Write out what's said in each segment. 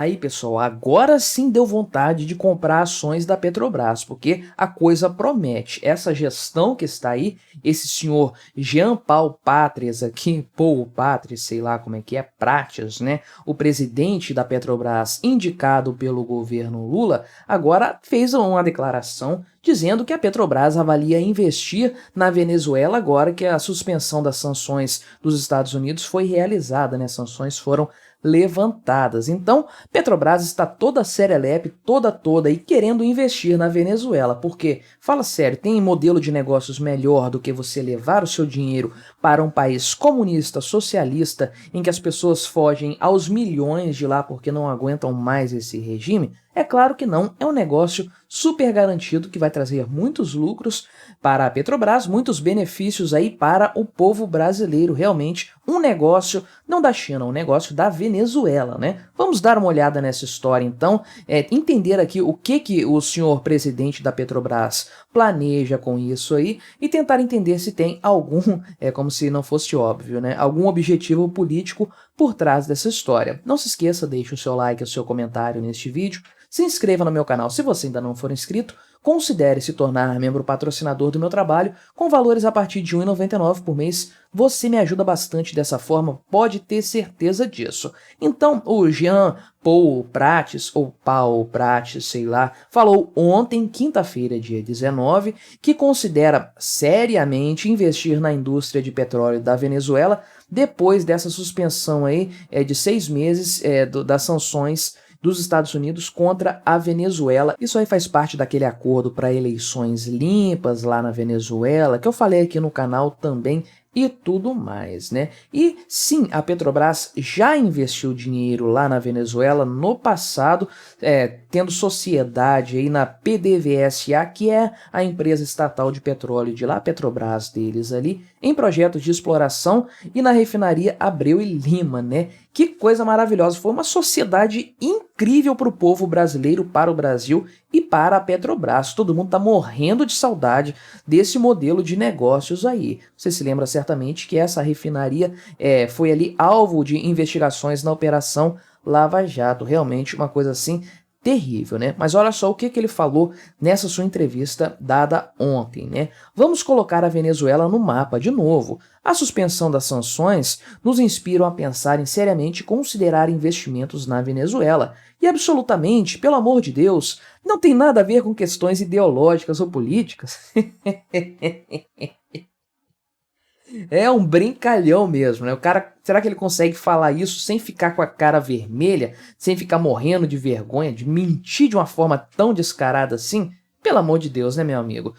Aí, pessoal, agora sim deu vontade de comprar ações da Petrobras, porque a coisa promete. Essa gestão que está aí, esse senhor Jean Paul Patres aqui, Paul Patres, sei lá como é que é, Prates, né? O presidente da Petrobras, indicado pelo governo Lula, agora fez uma declaração dizendo que a Petrobras avalia investir na Venezuela agora que a suspensão das sanções dos Estados Unidos foi realizada, né? As sanções foram levantadas. Então, Petrobras está toda serelepe, toda e querendo investir na Venezuela, porque, fala sério, tem modelo de negócios melhor do que você levar o seu dinheiro para um país comunista, socialista, em que as pessoas fogem aos milhões de lá porque não aguentam mais esse regime? É claro que não, é um negócio super garantido que vai trazer muitos lucros para a Petrobras, muitos benefícios aí para o povo brasileiro, realmente um negócio não da China, um negócio da Venezuela, né? Vamos dar uma olhada nessa história então, entender aqui o que o senhor presidente da Petrobras planeja com isso aí e tentar entender se tem algum, como se não fosse óbvio, né? Algum objetivo político por trás dessa história. Não se esqueça, deixe o seu like, o seu comentário neste vídeo. Se inscreva no meu canal se você ainda não for inscrito, considere se tornar membro patrocinador do meu trabalho com valores a partir de R$ 1,99 por mês. Você me ajuda bastante dessa forma, pode ter certeza disso. Então, o Jean Paul Prates, ou Paul Prates, sei lá, falou ontem, quinta-feira, dia 19, que considera seriamente investir na indústria de petróleo da Venezuela depois dessa suspensão aí de 6 meses das sanções dos Estados Unidos contra a Venezuela. Isso aí faz parte daquele acordo para eleições limpas lá na Venezuela, que eu falei aqui no canal também e tudo mais, né? E sim, a Petrobras já investiu dinheiro lá na Venezuela no passado, tendo sociedade aí na PDVSA, que é a empresa estatal de petróleo de lá, a Petrobras deles ali, em projetos de exploração e na refinaria Abreu e Lima, né? Que coisa maravilhosa, foi uma sociedade incrível para o povo brasileiro, para o Brasil e para a Petrobras. Todo mundo está morrendo de saudade desse modelo de negócios aí. Você se lembra certamente que essa refinaria foi ali alvo de investigações na Operação Lava Jato. Realmente uma coisa assim terrível, né? Mas olha só o que ele falou nessa sua entrevista dada ontem, né? Vamos colocar a Venezuela no mapa de novo. A suspensão das sanções nos inspiram a pensar em seriamente considerar investimentos na Venezuela. E absolutamente, pelo amor de Deus, não tem nada a ver com questões ideológicas ou políticas. É um brincalhão mesmo, né? O cara, será que ele consegue falar isso sem ficar com a cara vermelha, sem ficar morrendo de vergonha, de mentir de uma forma tão descarada assim? Pelo amor de Deus, né, meu amigo?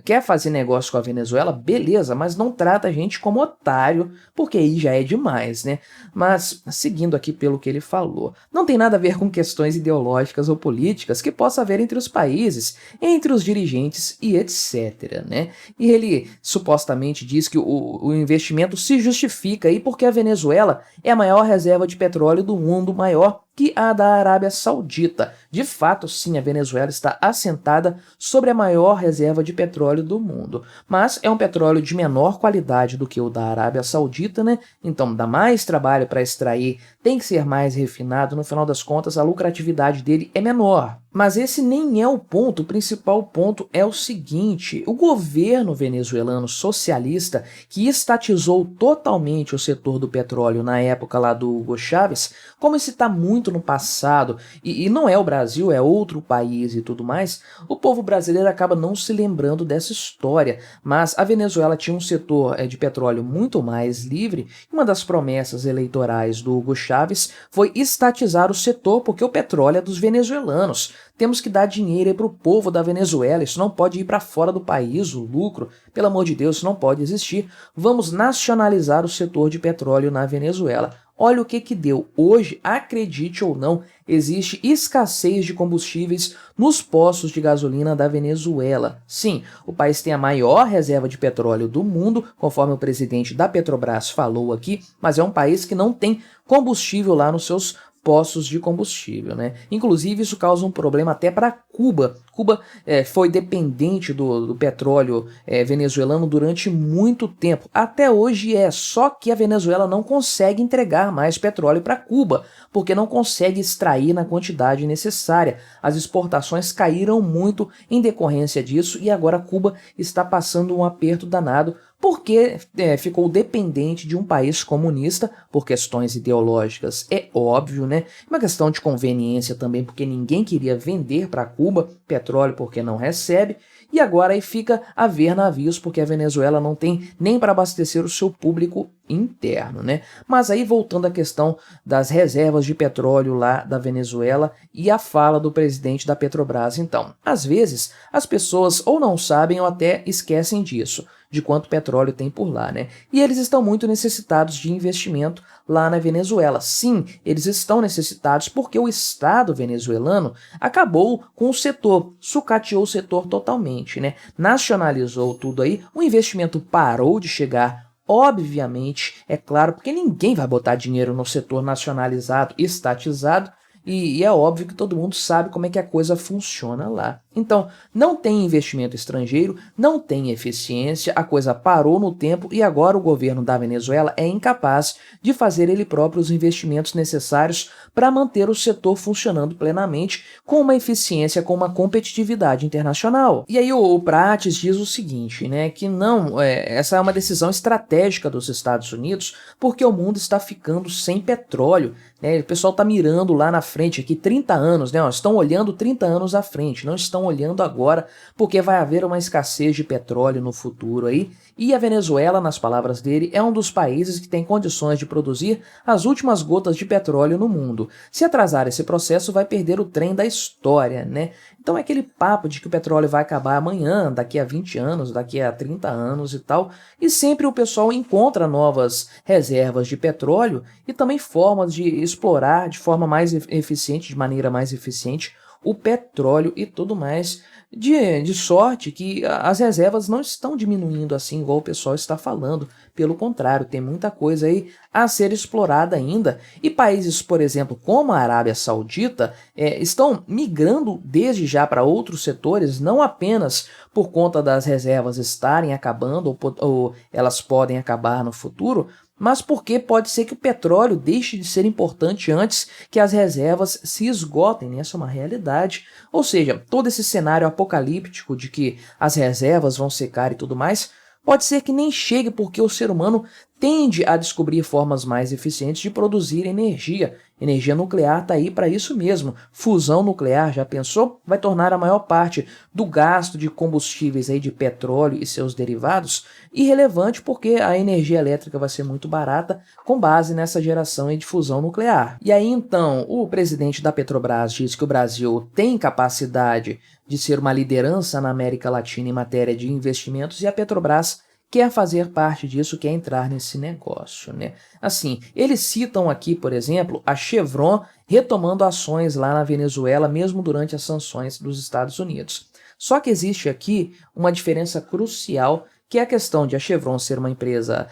Quer fazer negócio com a Venezuela? Beleza, mas não trata a gente como otário, porque aí já é demais, né? Mas, seguindo aqui pelo que ele falou, não tem nada a ver com questões ideológicas ou políticas que possa haver entre os países, entre os dirigentes e etc, né? E ele supostamente diz que o investimento se justifica aí porque a Venezuela é a maior reserva de petróleo do mundo, maior que a da Arábia Saudita. De fato, sim, a Venezuela está assentada sobre a maior reserva de petróleo do mundo, mas é um petróleo de menor qualidade do que o da Arábia Saudita, né? Então dá mais trabalho para extrair, tem que ser mais refinado, no final das contas a lucratividade dele é menor. Mas esse nem é o ponto, o principal ponto é o seguinte: o governo venezuelano socialista, que estatizou totalmente o setor do petróleo na época lá do Hugo Chávez, como esse está muito no passado, e não é o Brasil, é outro país e tudo mais, o povo brasileiro acaba não se lembrando dessa história. Mas a Venezuela tinha um setor de petróleo muito mais livre, e uma das promessas eleitorais do Hugo Chávez foi estatizar o setor, porque o petróleo é dos venezuelanos. Temos que dar dinheiro para o povo da Venezuela, isso não pode ir para fora do país, o lucro, pelo amor de Deus, isso não pode existir. Vamos nacionalizar o setor de petróleo na Venezuela. Olha o que deu. Hoje, acredite ou não, existe escassez de combustíveis nos postos de gasolina da Venezuela. Sim, o país tem a maior reserva de petróleo do mundo, conforme o presidente da Petrobras falou aqui, mas é um país que não tem combustível lá nos seus postos de combustível, né? Inclusive, isso causa um problema até para Cuba. Cuba foi dependente do petróleo venezuelano durante muito tempo. Até hoje só que a Venezuela não consegue entregar mais petróleo para Cuba, porque não consegue extrair na quantidade necessária. As exportações caíram muito em decorrência disso e agora Cuba está passando um aperto danado porque ficou dependente de um país comunista por questões ideológicas, é óbvio, né? Uma questão de conveniência também, porque ninguém queria vender para Cuba petróleo porque não recebe, e agora aí fica a ver navios, porque a Venezuela não tem nem para abastecer o seu público interno, né? Mas aí voltando à questão das reservas de petróleo lá da Venezuela e a fala do presidente da Petrobras, então, às vezes as pessoas ou não sabem ou até esquecem disso, de quanto petróleo tem por lá, né? E eles estão muito necessitados de investimento lá na Venezuela. Sim, eles estão necessitados porque o Estado venezuelano acabou com o setor, sucateou o setor totalmente, né? Nacionalizou tudo aí, o investimento parou de chegar. Obviamente, é claro, porque ninguém vai botar dinheiro no setor nacionalizado, estatizado, e é óbvio que todo mundo sabe como é que a coisa funciona lá. Então, não tem investimento estrangeiro, não tem eficiência, a coisa parou no tempo e agora o governo da Venezuela é incapaz de fazer ele próprio os investimentos necessários para manter o setor funcionando plenamente com uma eficiência, com uma competitividade internacional. E aí o Prates diz o seguinte, né, que não, essa é uma decisão estratégica dos Estados Unidos porque o mundo está ficando sem petróleo, né, o pessoal está mirando lá na frente aqui 30 anos, né, estão olhando 30 anos à frente, não estão olhando agora, porque vai haver uma escassez de petróleo no futuro aí, e a Venezuela, nas palavras dele, é um dos países que tem condições de produzir as últimas gotas de petróleo no mundo. Se atrasar esse processo, vai perder o trem da história, né? Então é aquele papo de que o petróleo vai acabar amanhã, daqui a 20 anos, daqui a 30 anos e tal, e sempre o pessoal encontra novas reservas de petróleo e também formas de explorar de forma mais eficiente, de maneira mais eficiente, o petróleo e tudo mais, de sorte que as reservas não estão diminuindo assim igual o pessoal está falando, pelo contrário, tem muita coisa aí a ser explorada ainda, e países, por exemplo, como a Arábia Saudita, estão migrando desde já para outros setores, não apenas por conta das reservas estarem acabando ou elas podem acabar no futuro, mas porque pode ser que o petróleo deixe de ser importante antes que as reservas se esgotem, né? Essa é uma realidade. Ou seja, todo esse cenário apocalíptico de que as reservas vão secar e tudo mais, pode ser que nem chegue porque o ser humano tende a descobrir formas mais eficientes de produzir energia. Energia nuclear está aí para isso mesmo. Fusão nuclear, já pensou? Vai tornar a maior parte do gasto de combustíveis aí de petróleo e seus derivados irrelevante porque a energia elétrica vai ser muito barata com base nessa geração aí de fusão nuclear. E aí então o presidente da Petrobras diz que o Brasil tem capacidade de ser uma liderança na América Latina em matéria de investimentos e a Petrobras quer fazer parte disso, quer entrar nesse negócio, né? Assim, eles citam aqui, por exemplo, a Chevron retomando ações lá na Venezuela, mesmo durante as sanções dos Estados Unidos. Só que existe aqui uma diferença crucial, que é a questão de a Chevron ser uma empresa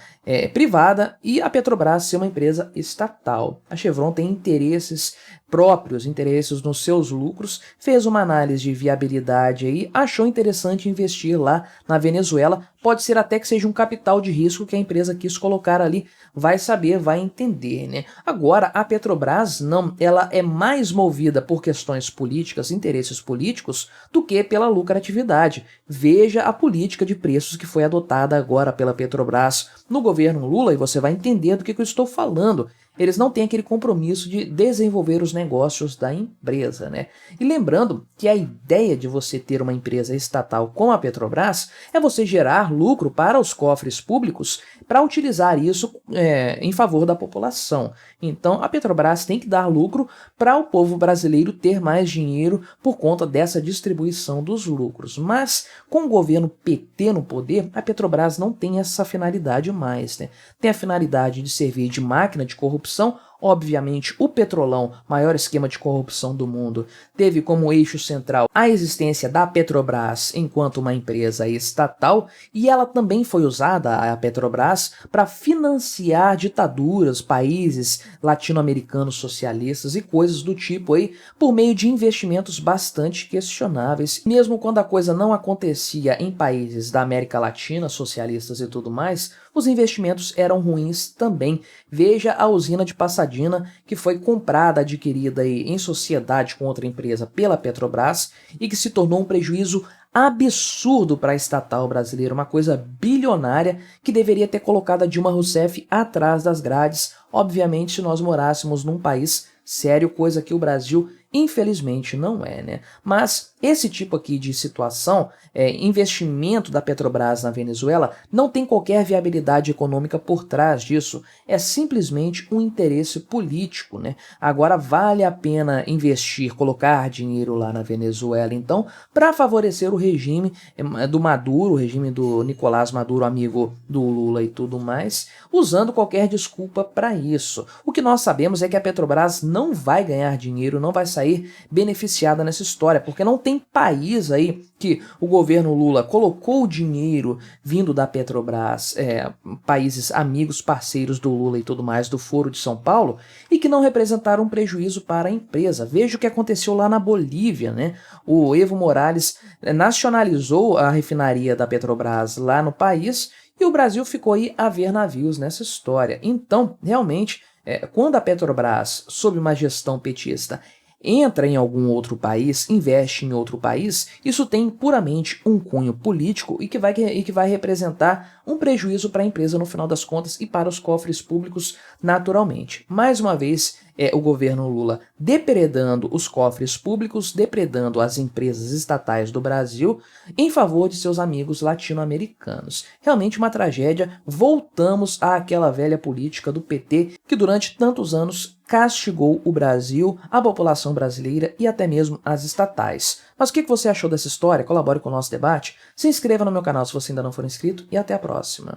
privada e a Petrobras ser uma empresa estatal. A Chevron tem interesses próprios, interesses nos seus lucros, fez uma análise de viabilidade aí, achou interessante investir lá na Venezuela, pode ser até que seja um capital de risco que a empresa quis colocar ali, vai saber, vai entender, né? Agora, a Petrobras não, ela é mais movida por questões políticas, interesses políticos, do que pela lucratividade. Veja a política de preços que foi adotada agora pela Petrobras no governo Lula e você vai entender do que eu estou falando. Eles não têm aquele compromisso de desenvolver os negócios da empresa, né? E lembrando que a ideia de você ter uma empresa estatal como a Petrobras é você gerar lucro para os cofres públicos para utilizar isso em favor da população. Então, a Petrobras tem que dar lucro para o povo brasileiro ter mais dinheiro por conta dessa distribuição dos lucros. Mas, com o governo PT no poder, a Petrobras não tem essa finalidade mais, né? Tem a finalidade de servir de máquina de corrupção, Obviamente, o Petrolão, maior esquema de corrupção do mundo, teve como eixo central a existência da Petrobras enquanto uma empresa estatal, e ela também foi usada, a Petrobras, para financiar ditaduras, países latino-americanos socialistas e coisas do tipo aí, por meio de investimentos bastante questionáveis. Mesmo quando a coisa não acontecia em países da América Latina, socialistas e tudo mais, os investimentos eram ruins também. Veja a usina de Pasadena, que foi comprada, adquirida aí em sociedade com outra empresa pela Petrobras e que se tornou um prejuízo absurdo para a estatal brasileira, uma coisa bilionária que deveria ter colocado a Dilma Rousseff atrás das grades, obviamente se nós morássemos num país sério, coisa que o Brasil infelizmente não é, né? Mas esse tipo aqui de situação, investimento da Petrobras na Venezuela, não tem qualquer viabilidade econômica por trás disso, é simplesmente um interesse político, né? Agora vale a pena investir, colocar dinheiro lá na Venezuela, então, para favorecer o regime do Maduro, o regime do Nicolás Maduro, amigo do Lula e tudo mais, usando qualquer desculpa para isso. O que nós sabemos é que a Petrobras não vai ganhar dinheiro, não vai sair beneficiada nessa história, porque não tem país aí que o governo Lula colocou o dinheiro vindo da Petrobras, países amigos, parceiros do Lula e tudo mais, do Foro de São Paulo, e que não representaram um prejuízo para a empresa. Veja o que aconteceu lá na Bolívia, né? O Evo Morales nacionalizou a refinaria da Petrobras lá no país e o Brasil ficou aí a ver navios nessa história. Então, realmente, quando a Petrobras, sob uma gestão petista, entra em algum outro país, investe em outro país, isso tem puramente um cunho político e que vai representar um prejuízo para a empresa no final das contas e para os cofres públicos naturalmente. Mais uma vez, o governo Lula depredando os cofres públicos, depredando as empresas estatais do Brasil em favor de seus amigos latino-americanos. Realmente uma tragédia. Voltamos àquela velha política do PT que durante tantos anos castigou o Brasil, a população brasileira e até mesmo as estatais. Mas o que você achou dessa história? Colabore com o nosso debate, se inscreva no meu canal se você ainda não for inscrito e até a próxima.